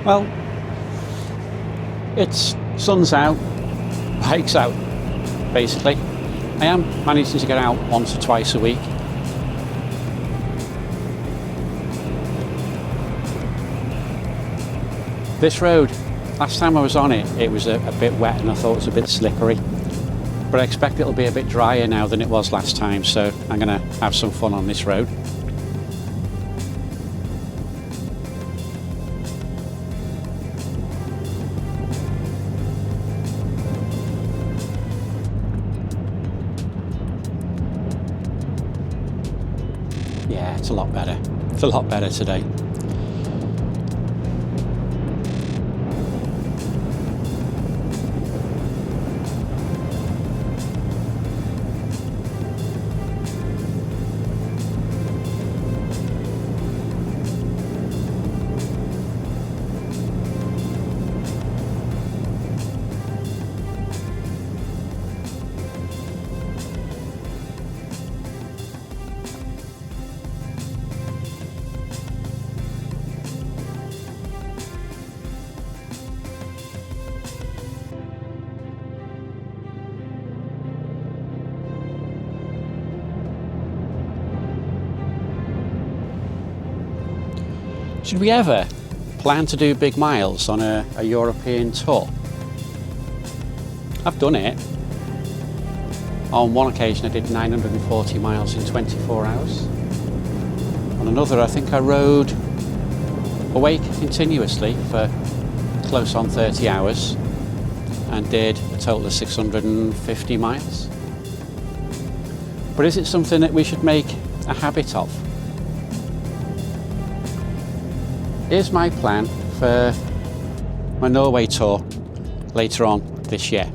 Well, it's sun's out, bike's out, basically. I am managing to get out once or twice a week. This road, last time I was on it, it was a bit wet and I thought it was a bit slippery. But I expect it'll be a bit drier now than it was last time, so I'm going to have some fun on this road. Yeah, it's a lot better. It's a lot better today. Should we ever plan to do big miles on a European tour? I've done it. On one occasion I did 940 miles in 24 hours. On another I think I rode awake continuously for close on 30 hours and did a total of 650 miles. But is it something that we should make a habit of? Here's my plan for my Norway tour later on this year.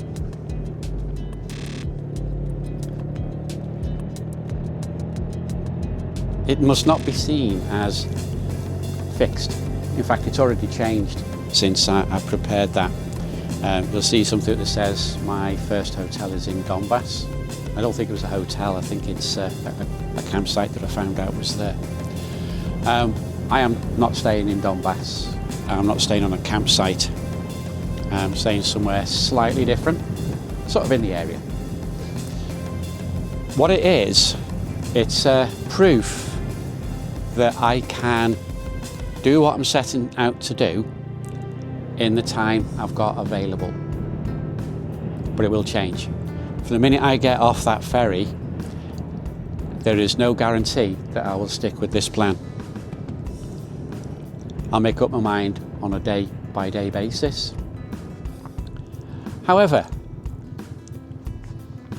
It must not be seen as fixed. In fact, it's already changed since I prepared that. You'll see something that says my first hotel is in Donbass. I don't think it was a hotel, I think it's a campsite that I found out was there. I am not staying in Donbass. I'm not staying on a campsite. I'm staying somewhere slightly different, sort of in the area. What it is, it's proof that I can do what I'm setting out to do in the time I've got available. But it will change. From the minute I get off that ferry, there is no guarantee that I will stick with this plan. I'll make up my mind on a day-by-day basis. However,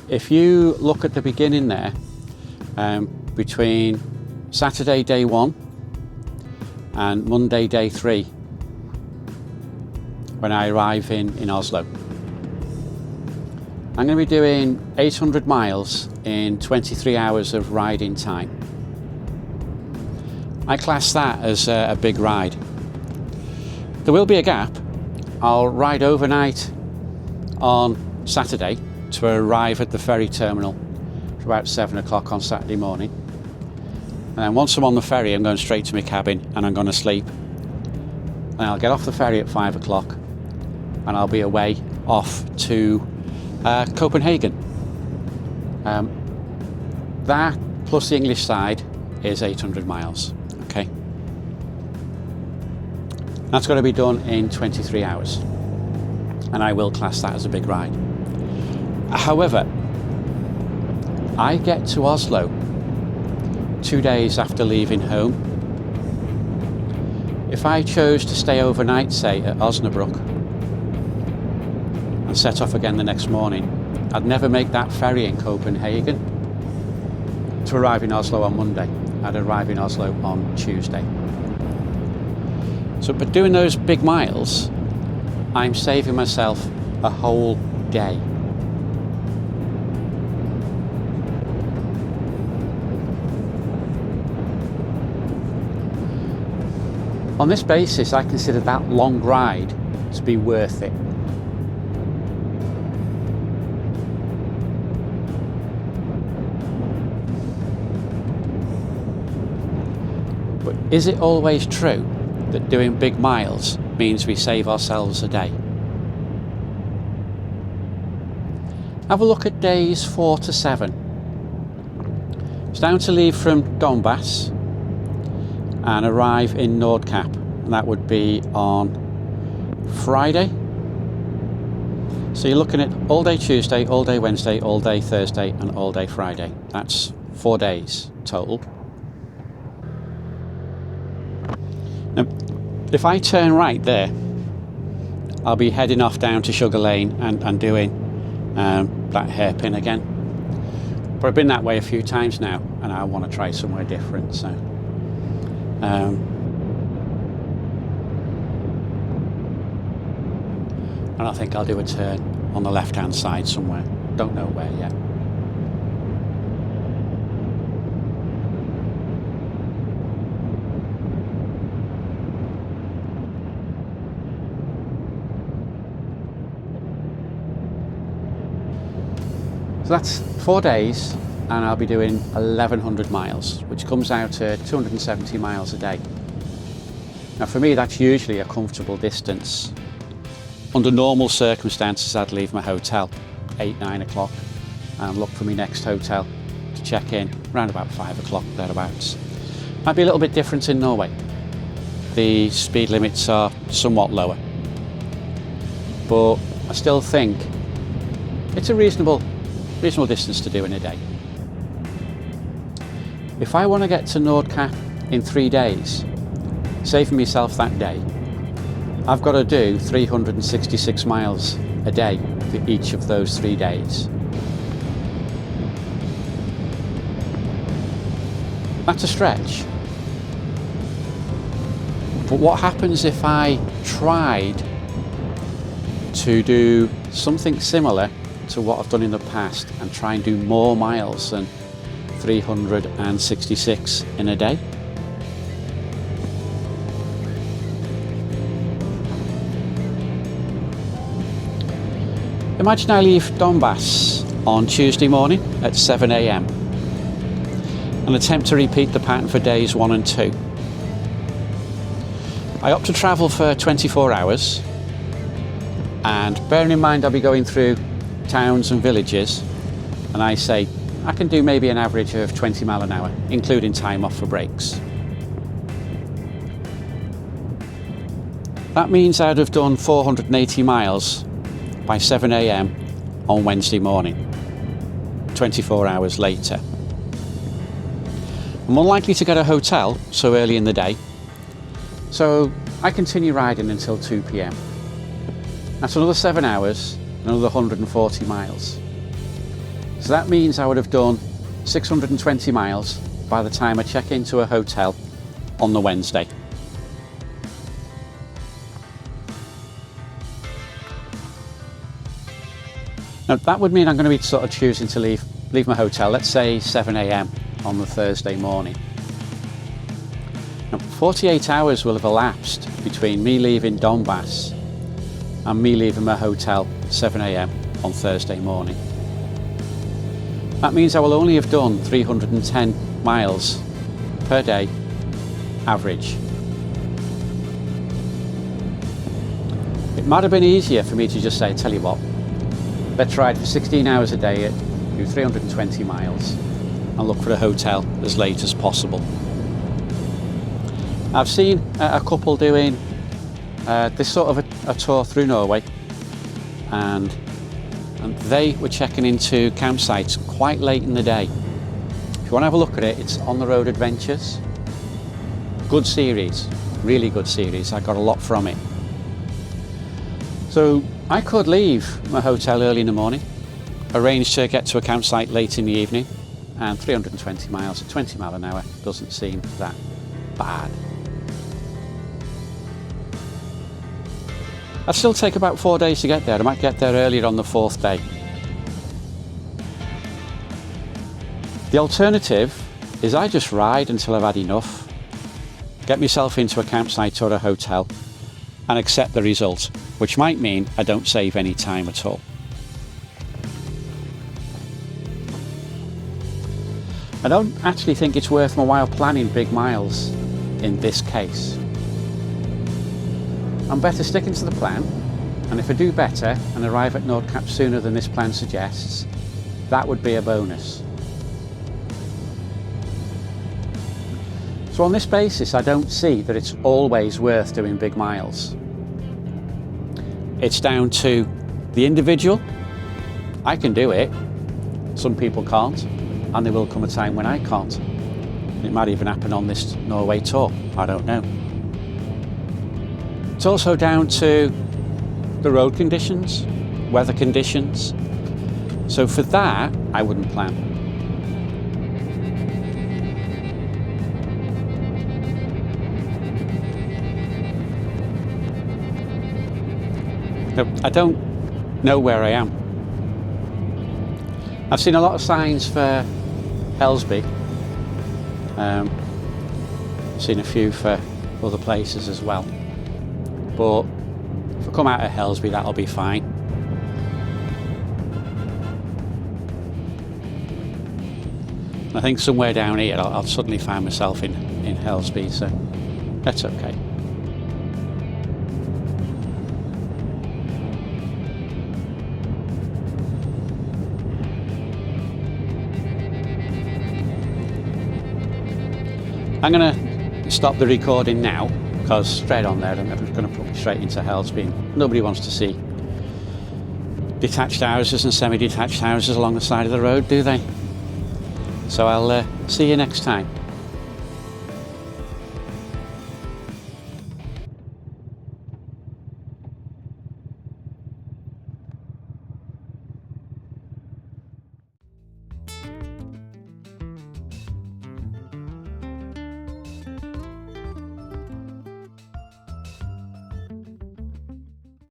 if you look at the beginning there, between Saturday day 1 and Monday day 3, when I arrive in Oslo, I'm going to be doing 800 miles in 23 hours of riding time. I class that as a big ride. There will be a gap. I'll ride overnight on Saturday to arrive at the ferry terminal for about 7 o'clock on Saturday morning. And then once I'm on the ferry, I'm going straight to my cabin and I'm going to sleep. And I'll get off the ferry at 5 o'clock and I'll be away off to Copenhagen. That plus the English side is 800 miles. Okay, that's got to be done in 23 hours, and I will class that as a big ride. However, I get to Oslo 2 days after leaving home. If I chose to stay overnight, say at Osnabrück, and set off again the next morning, I'd never make that ferry in Copenhagen to arrive in Oslo on Monday. I'd arrive in Oslo on Tuesday. So, but doing those big miles, I'm saving myself a whole day. On this basis, I consider that long ride to be worth it. But is it always true that doing big miles means we save ourselves a day. Have a look at days 4 to 7. It's down to leave from Donbass and arrive in Nordkapp, and that would be on Friday. So you're looking at all day Tuesday, all day Wednesday, all day Thursday and all day Friday. That's 4 days total. Now, if I turn right there, I'll be heading off down to Sugar Lane and doing that hairpin again. But I've been that way a few times now and I want to try somewhere different. So and I think I'll do a turn on the left hand side somewhere, don't know where yet. So that's 4 days and I'll be doing 1100 miles, which comes out to 270 miles a day. Now for me that's usually a comfortable distance. Under normal circumstances I'd leave my hotel 8-9 o'clock and look for my next hotel to check in around about 5 o'clock, thereabouts. Might be a little bit different in Norway. The speed limits are somewhat lower, but I still think it's a reasonable distance to do in a day. If I want to get to Nordkapp in 3 days, saving myself that day, I've got to do 366 miles a day for each of those 3 days. That's a stretch. But what happens if I tried to do something similar to what I've done in the past and try and do more miles than 366 in a day? Imagine I leave Donbass on Tuesday morning at 7 a.m. and attempt to repeat the pattern for days 1 and 2. I opt to travel for 24 hours, and bearing in mind I'll be going through towns and villages, and I say I can do maybe an average of 20 mile an hour, including time off for breaks. That means I'd have done 480 miles by 7 a.m. on Wednesday morning, 24 hours later. I'm unlikely to get a hotel so early in the day, so I continue riding until 2 p.m. That's another 7 hours, another 140 miles. So that means I would have done 620 miles by the time I check into a hotel on the Wednesday. Now that would mean I'm going to be sort of choosing to leave my hotel, let's say 7 a.m. on the Thursday morning. Now 48 hours will have elapsed between me leaving Donbass and me leaving my hotel at 7 a.m. on Thursday morning. That means I will only have done 310 miles per day, average. It might have been easier for me to just say, tell you what, let's ride for 16 hours a day, do 320 miles and look for a hotel as late as possible. I've seen a couple doing this sort of a tour through Norway, and they were checking into campsites quite late in the day. If you want to have a look at it, it's On the Road Adventures. Good series, really good series. I got a lot from it. So I could leave my hotel early in the morning, arrange to get to a campsite late in the evening, and 320 miles at 20 mile an hour doesn't seem that bad. I'd still take about 4 days to get there. I might get there earlier on the 4th day. The alternative is I just ride until I've had enough, get myself into a campsite or a hotel and accept the result, which might mean I don't save any time at all. I don't actually think it's worth my while planning big miles in this case. I'm better sticking to the plan, and if I do better and arrive at Nordkapp sooner than this plan suggests, that would be a bonus. So on this basis, I don't see that it's always worth doing big miles. It's down to the individual. I can do it, some people can't, and there will come a time when I can't. It might even happen on this Norway tour, I don't know. It's also down to the road conditions, weather conditions. So for that, I wouldn't plan. I don't know where I am. I've seen a lot of signs for Helsby. I've seen a few for other places as well. But if I come out of Helsby, that'll be fine. I think somewhere down here I'll suddenly find myself in Helsby, so that's okay. I'm going to stop the recording now, because straight on there I'm going to put me straight into Helsby, and nobody wants to see detached houses and semi-detached houses along the side of the road, do they? So I'll see you next time.